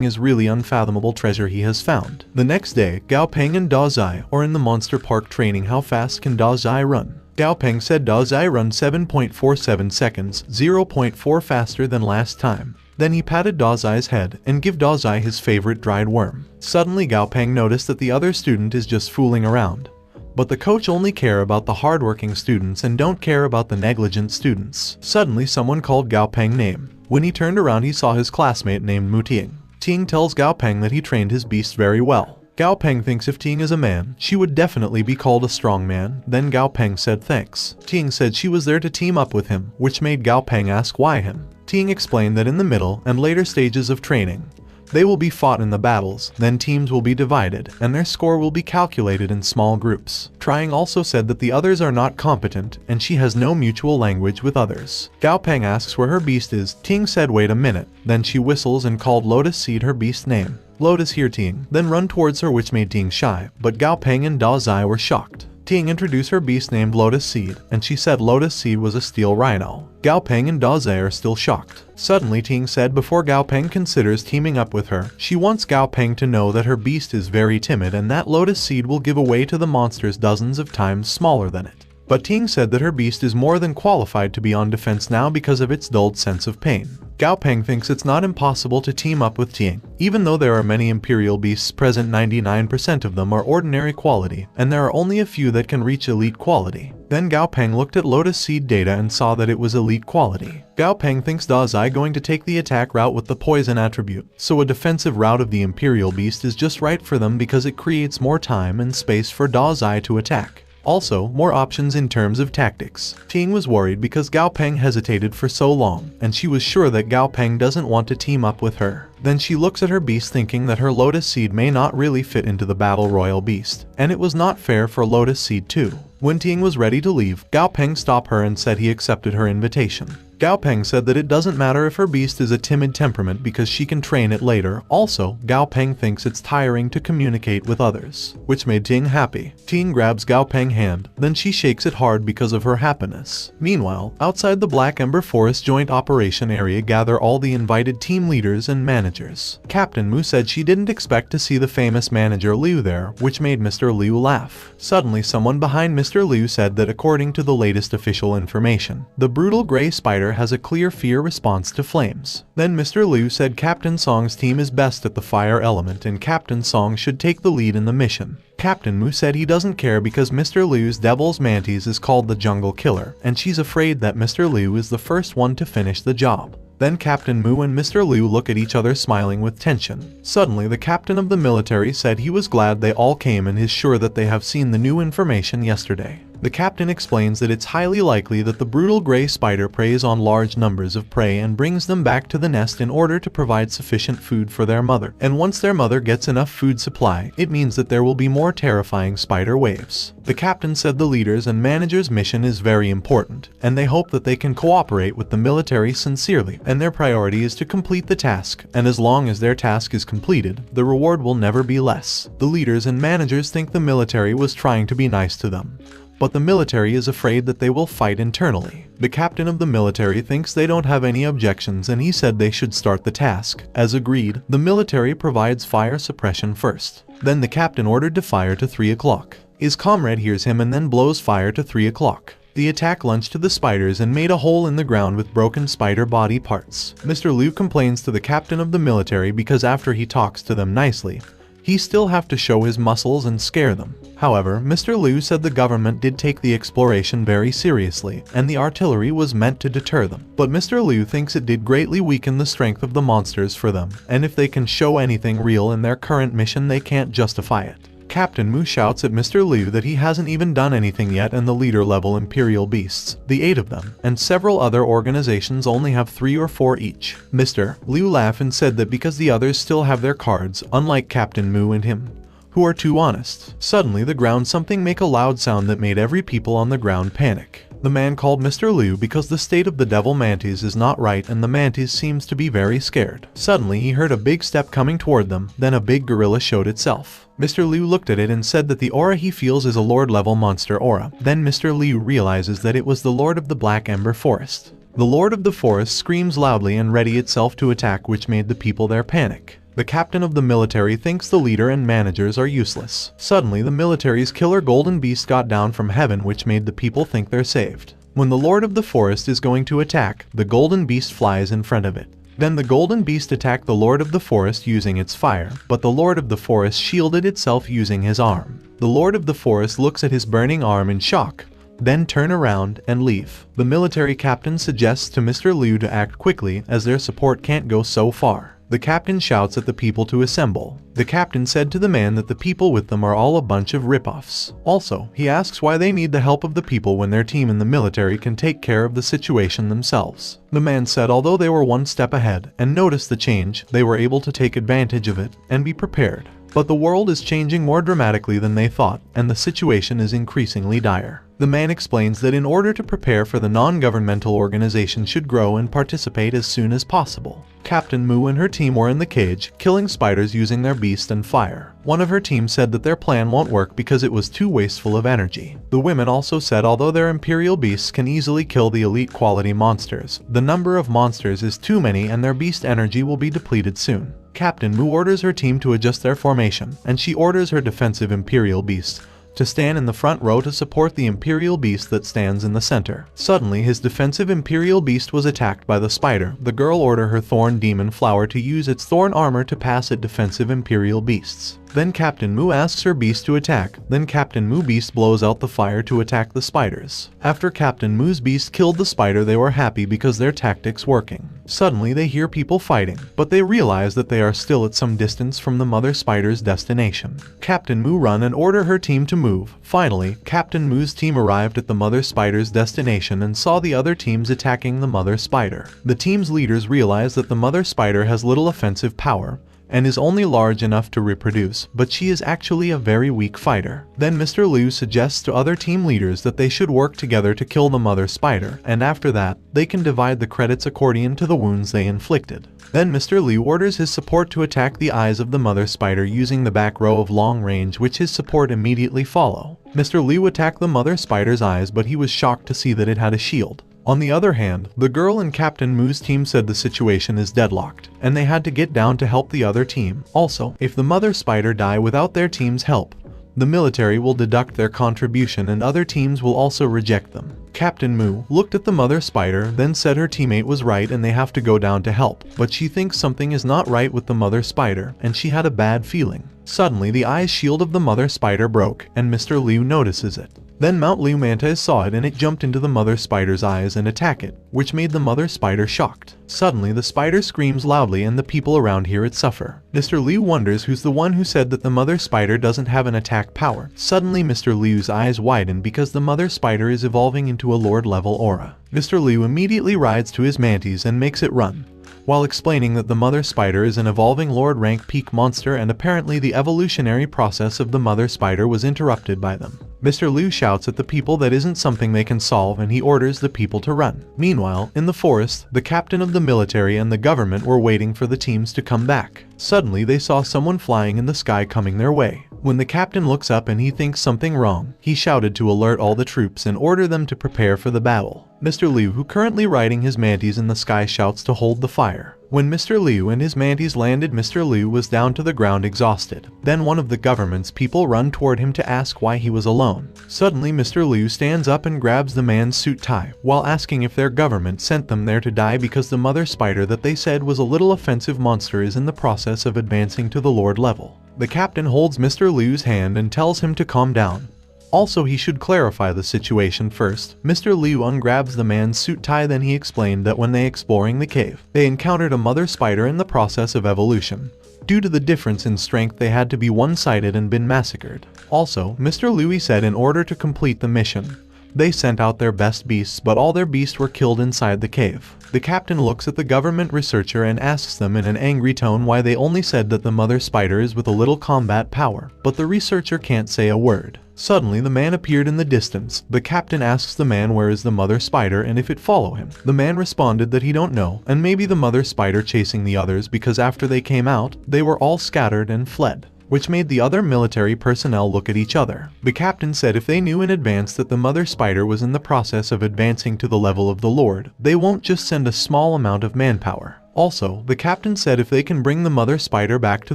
is really unfathomable treasure he has found. The next day, Gao Peng and Da Zai are in the monster park training how fast can Da Zai run. Gao Peng said Da Zai run 7.47 seconds, 0.4 faster than last time. Then he patted Da Zai's head and gave Da Zai his favorite dried worm. Suddenly Gao Peng noticed that the other student is just fooling around. But the coach only care about the hardworking students and don't care about the negligent students. Suddenly someone called Gao Peng name. When he turned around he saw his classmate named Mu Ting. Ting tells Gao Peng that he trained his beast very well. Gao Peng thinks if Ting is a man, she would definitely be called a strong man. Then Gao Peng said thanks. Ting said she was there to team up with him, which made Gao Peng ask why him. Ting explained that in the middle and later stages of training, they will be fought in the battles, then teams will be divided, and their score will be calculated in small groups. Trying also said that the others are not competent, and she has no mutual language with others. Gao Peng asks where her beast is. Ting said wait a minute, then she whistles and called Lotus Seed her beast name. Lotus hear Ting, then run towards her which made Ting shy, but Gao Peng and Da Zai were shocked. Ting introduced her beast named Lotus Seed, and she said Lotus Seed was a steel rhino. Gao Peng and Da Zai are still shocked. Suddenly Ting said before Gao Peng considers teaming up with her, she wants Gao Peng to know that her beast is very timid and that Lotus Seed will give away to the monsters dozens of times smaller than it. But Ting said that her beast is more than qualified to be on defense now because of its dulled sense of pain. Gao Peng thinks it's not impossible to team up with Ting. Even though there are many Imperial beasts present, 99% of them are ordinary quality, and there are only a few that can reach elite quality. Then Gao Peng looked at Lotus Seed data and saw that it was elite quality. Gao Peng thinks Da Zai going to take the attack route with the poison attribute, so a defensive route of the Imperial beast is just right for them because it creates more time and space for Da Zai to attack. Also, more options in terms of tactics. Ting was worried because Gao Peng hesitated for so long, and she was sure that Gao Peng doesn't want to team up with her. Then she looks at her beast thinking that her Lotus Seed may not really fit into the Battle Royal beast, and it was not fair for Lotus Seed too. When Ting was ready to leave, Gao Peng stopped her and said he accepted her invitation. Gao Peng said that it doesn't matter if her beast is a timid temperament because she can train it later. Also, Gao Peng thinks it's tiring to communicate with others, which made Ting happy. Ting grabs Gao Peng's hand, then she shakes it hard because of her happiness. Meanwhile, outside the Black Ember Forest Joint Operation Area gather all the invited team leaders and managers. Captain Mu said she didn't expect to see the famous manager Liu there, which made Mr. Liu laugh. Suddenly someone behind Mr. Liu said that according to the latest official information, the brutal gray spider has a clear fear response to flames. Then Mr. Liu said Captain Song's team is best at the fire element and Captain Song should take the lead in the mission. Captain Mu said he doesn't care because Mr. Liu's Devil's Mantis is called the Jungle Killer, and she's afraid that Mr. Liu is the first one to finish the job. Then Captain Mu and Mr. Liu look at each other smiling with tension. Suddenly the captain of the military said he was glad they all came and is sure that they have seen the new information yesterday. The captain explains that it's highly likely that the brutal gray spider preys on large numbers of prey and brings them back to the nest in order to provide sufficient food for their mother. And once their mother gets enough food supply, it means that there will be more terrifying spider waves. The captain said the leaders and managers' mission is very important, and they hope that they can cooperate with the military sincerely, and their priority is to complete the task, and as long as their task is completed, the reward will never be less. The leaders and managers think the military was trying to be nice to them, but the military is afraid that they will fight internally. The captain of the military thinks they don't have any objections and he said they should start the task. As agreed, the military provides fire suppression first. Then the captain ordered to fire to 3 o'clock. His comrade hears him and then blows fire to 3 o'clock. The attack launched to the spiders and made a hole in the ground with broken spider body parts. Mr. Liu complains to the captain of the military because after he talks to them nicely, he still have to show his muscles and scare them. However, Mr. Liu said the government did take the exploration very seriously, and the artillery was meant to deter them. But Mr. Liu thinks it did greatly weaken the strength of the monsters for them, and if they can show anything real in their current mission they can't justify it. Captain Mu shouts at Mr. Liu that he hasn't even done anything yet and the leader-level Imperial beasts, the 8 of them, and several other organizations only have 3 or 4 each. Mr. Liu laughed and said that because the others still have their cards, unlike Captain Mu and him, who are too honest. Suddenly the ground something make a loud sound that made every people on the ground panic. The man called Mr. Liu because the state of the Devil Mantis is not right and the Mantis seems to be very scared. Suddenly he heard a big step coming toward them, then a big gorilla showed itself. Mr. Liu looked at it and said that the aura he feels is a Lord-level monster aura. Then Mr. Liu realizes that it was the Lord of the Black Ember Forest. The Lord of the Forest screams loudly and ready itself to attack, which made the people there panic. The captain of the military thinks the leader and managers are useless. Suddenly, the military's killer golden beast got down from heaven, which made the people think they're saved. When the Lord of the Forest is going to attack, the golden beast flies in front of it. Then the golden beast attacked the Lord of the Forest using its fire, but the Lord of the Forest shielded itself using his arm. The Lord of the Forest looks at his burning arm in shock, then turn around and leave. The military captain suggests to Mr. Liu to act quickly as their support can't go so far. The captain shouts at the people to assemble. The captain said to the man that the people with them are all a bunch of rip-offs. Also, he asks why they need the help of the people when their team in the military can take care of the situation themselves. The man said although they were one step ahead and noticed the change, they were able to take advantage of it and be prepared. But the world is changing more dramatically than they thought, and the situation is increasingly dire. The man explains that in order to prepare for the non-governmental organization should grow and participate as soon as possible. Captain Mu and her team were in the cage, killing spiders using their beast and fire. One of her team said that their plan won't work because it was too wasteful of energy. The women also said although their imperial beasts can easily kill the elite quality monsters, the number of monsters is too many and their beast energy will be depleted soon. Captain Mu orders her team to adjust their formation, and she orders her defensive imperial beast to stand in the front row to support the imperial beast that stands in the center. Suddenly, his defensive imperial beast was attacked by the spider. The girl ordered her thorn demon flower to use its thorn armor to pass at defensive imperial beasts. Then Captain Mu asks her beast to attack. Then Captain Mu beast blows out the fire to attack the spiders. After Captain Mu's beast killed the spider, they were happy because their tactics working. Suddenly they hear people fighting, but they realize that they are still at some distance from the mother spider's destination. Captain Mu run and order her team to move. Finally, Captain Mu's team arrived at the mother spider's destination and saw the other teams attacking the mother spider. The team's leaders realize that the mother spider has little offensive power and is only large enough to reproduce, but she is actually a very weak fighter. Then Mr. Liu suggests to other team leaders that they should work together to kill the mother spider, and after that, they can divide the credits according to the wounds they inflicted. Then Mr. Liu orders his support to attack the eyes of the mother spider using the back row of long range, which his support immediately follow. Mr. Liu attacked the mother spider's eyes, but he was shocked to see that it had a shield. On the other hand, the girl and Captain Mu's team said the situation is deadlocked, and they had to get down to help the other team. Also, if the mother spider die without their team's help, the military will deduct their contribution and other teams will also reject them. Captain Mu looked at the mother spider, then said her teammate was right and they have to go down to help, but she thinks something is not right with the mother spider, and she had a bad feeling. Suddenly, the eye shield of the mother spider broke, and Mr. Liu notices it. Then Mount Liu Mantis saw it and it jumped into the mother spider's eyes and attacked it, which made the mother spider shocked. Suddenly the spider screams loudly and the people around hear it suffer. Mr. Liu wonders who's the one who said that the mother spider doesn't have an attack power. Suddenly Mr. Liu's eyes widen because the mother spider is evolving into a Lord level aura. Mr. Liu immediately rides to his mantis and makes it run, while explaining that the mother spider is an evolving Lord rank peak monster and apparently the evolutionary process of the mother spider was interrupted by them. Mr. Liu shouts at the people that isn't something they can solve and he orders the people to run. Meanwhile, in the forest, the captain of the military and the government were waiting for the teams to come back. Suddenly they saw someone flying in the sky coming their way. When the captain looks up and he thinks something wrong, he shouted to alert all the troops and order them to prepare for the battle. Mr. Liu, who currently riding his mantis in the sky, shouts to hold the fire. When Mr. Liu and his mantis landed, Mr. Liu was down to the ground exhausted. Then one of the government's people run toward him to ask why he was alone. Suddenly Mr. Liu stands up and grabs the man's suit tie, while asking if their government sent them there to die because the mother spider that they said was a little offensive monster is in the process of advancing to the Lord level. The captain holds Mr. Liu's hand and tells him to calm down. Also, he should clarify the situation first. Mr. Liu ungrabs the man's suit tie, then he explained that when they exploring the cave, they encountered a mother spider in the process of evolution. Due to the difference in strength, they had to be one-sided and been massacred. Also, Mr. Liu said in order to complete the mission, they sent out their best beasts, but all their beasts were killed inside the cave. The captain looks at the government researcher and asks them in an angry tone why they only said that the mother spider is with a little combat power, but the researcher can't say a word. Suddenly the man appeared in the distance. The captain asks the man where is the mother spider and if it follow him. The man responded that he don't know, and maybe the mother spider chasing the others because after they came out, they were all scattered and fled, which made the other military personnel look at each other. The captain said if they knew in advance that the mother spider was in the process of advancing to the level of the Lord, they won't just send a small amount of manpower. Also, the captain said if they can bring the mother spider back to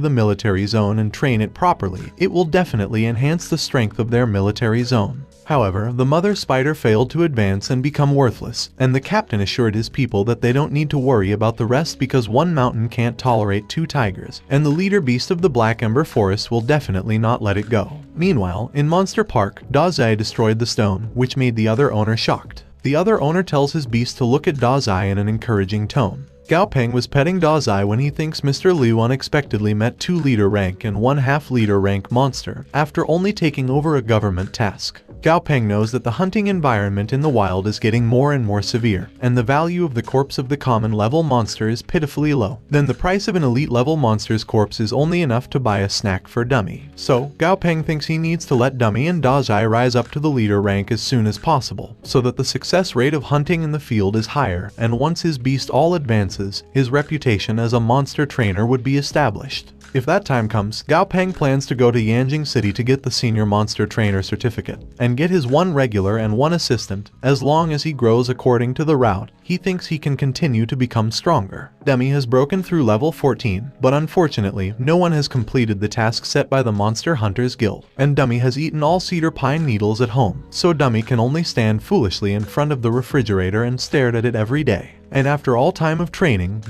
the military zone and train it properly, it will definitely enhance the strength of their military zone. However, the mother spider failed to advance and become worthless, and the captain assured his people that they don't need to worry about the rest because one mountain can't tolerate two tigers, and the leader beast of the Black Ember Forest will definitely not let it go. Meanwhile, in Monster Park, Dazai destroyed the stone, which made the other owner shocked. The other owner tells his beast to look at Dazai in an encouraging tone. Gao Peng was petting Dazai when he thinks Mr. Liu unexpectedly met 2 leader rank and 1 half leader rank monster after only taking over a government task. Gao Peng knows that the hunting environment in the wild is getting more and more severe, and the value of the corpse of the common level monster is pitifully low. Then the price of an elite level monster's corpse is only enough to buy a snack for Dummy. So, Gao Peng thinks he needs to let Dummy and Dazai rise up to the leader rank as soon as possible, so that the success rate of hunting in the field is higher, and once his beast all advances, his reputation as a monster trainer would be established. If that time comes, Gao Peng plans to go to Yanjing City to get the Senior Monster Trainer certificate, and get his 1 regular and 1 assistant. As long as he grows according to the route, he thinks he can continue to become stronger. Dummy has broken through level 14, but unfortunately, no one has completed the task set by the Monster Hunters Guild, and Dummy has eaten all cedar pine needles at home, so Dummy can only stand foolishly in front of the refrigerator and stare at it every day. And after all time of training,